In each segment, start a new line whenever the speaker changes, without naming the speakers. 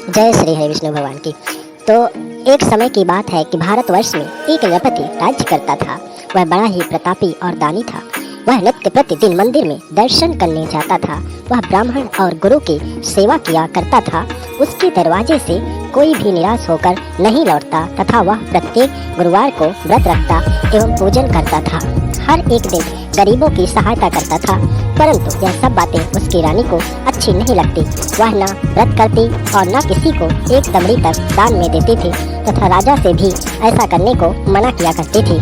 जय श्री हरि विष्णु भगवान की। तो एक समय की बात है कि भारतवर्ष में एक नृपति राज्य करता था। वह बड़ा ही प्रतापी और दानी था। वह नित्य प्रतिदिन मंदिर में दर्शन करने जाता था। वह ब्राह्मण और गुरु की सेवा किया करता था। उसके दरवाजे से कोई भी निराश होकर नहीं लौटता तथा वह प्रत्येक गुरुवार को व्रत रखता एवं पूजन करता था। हर एक दिन गरीबों की सहायता करता था, परंतु यह सब बातें उसकी रानी को अच्छी नहीं लगती। वह न व्रत करती और न किसी को एक दमड़ी तक दान में देती थी तथा राजा से भी ऐसा करने को मना किया करती थी।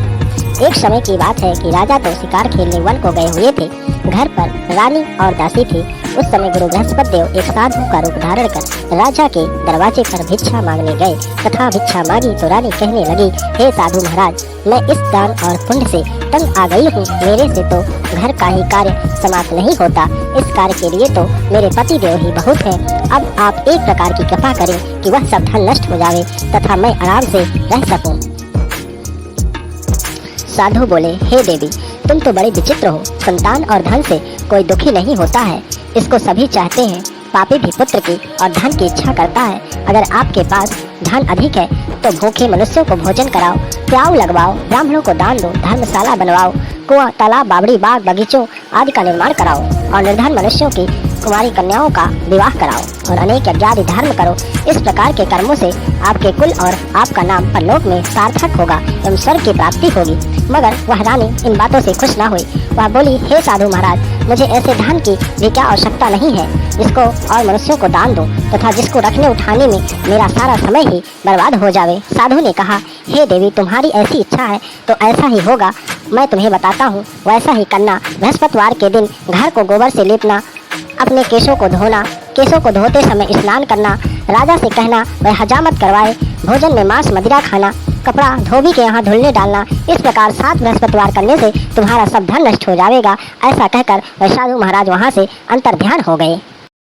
एक समय की बात है कि राजा तो शिकार खेलने वन को गए हुए थे। घर पर रानी और दासी थी। उस समय गुरु बृहस्पति देव एक साधु का रूप धारण कर राजा के दरवाजे पर भिक्षा मांगने गए तथा भिक्षा मांगी तो रानी कहने लगी, हे साधु महाराज, मैं इस दान और पुण्य से तंग आ गई हूँ। मेरे से तो घर का ही कार्य समाप्त नहीं होता। इस कार्य के लिए तो मेरे पति देव ही बहुत है। अब आप एक प्रकार की कृपा करें कि वह सब धन नष्ट हो जावे तथा मैं आराम से रह सकूं। साधु बोले, हे देवी, तुम तो बड़े विचित्र हो। संतान और धन से कोई दुखी नहीं होता है, इसको सभी चाहते हैं। पापी भी पुत्र की और धन की इच्छा करता है। अगर आपके पास धन अधिक है तो भूखे मनुष्यों को भोजन कराओ, प्याऊ लगवाओ, ब्राह्मणों को दान दो, धर्मशाला बनवाओ, कुआं, तालाब, बावड़ी, बाग, बगीचों आदि का निर्माण कराओ और निर्धन मनुष्यों की कुमारी कन्याओं का विवाह कराओ और अनेक यज्ञादि धर्म करो। इस प्रकार के कर्मों से आपके कुल और आपका नाम परलोक में सार्थक होगा एवं स्वर्ग की प्राप्ति होगी। मगर वह रानी इन बातों से खुश न हुई। वह बोली, हे साधु महाराज, मुझे ऐसे धन की भी क्या आवश्यकता नहीं है जिसको और मनुष्यों को दान दो तथा जिसको रखने उठाने में मेरा सारा समय ही बर्बाद हो जावे। साधु ने कहा, हे देवी, तुम्हारी ऐसी इच्छा है तो ऐसा ही होगा। मैं तुम्हें बताता हूँ, वैसा ही करना। बृहस्पतिवार के दिन घर को गोबर से लेपना, अपने केशों को धोना, केशों को धोते समय स्नान करना, राजा से कहना वह हजामत करवाए, भोजन में मांस मदिरा खाना, कपड़ा धोबी के यहाँ धुलने डालना। इस प्रकार 7 बृहस्पतिवार करने से तुम्हारा सब धन नष्ट हो जाएगा। ऐसा कहकर वह साधु महाराज वहाँ से अंतर्ध्यान हो गए।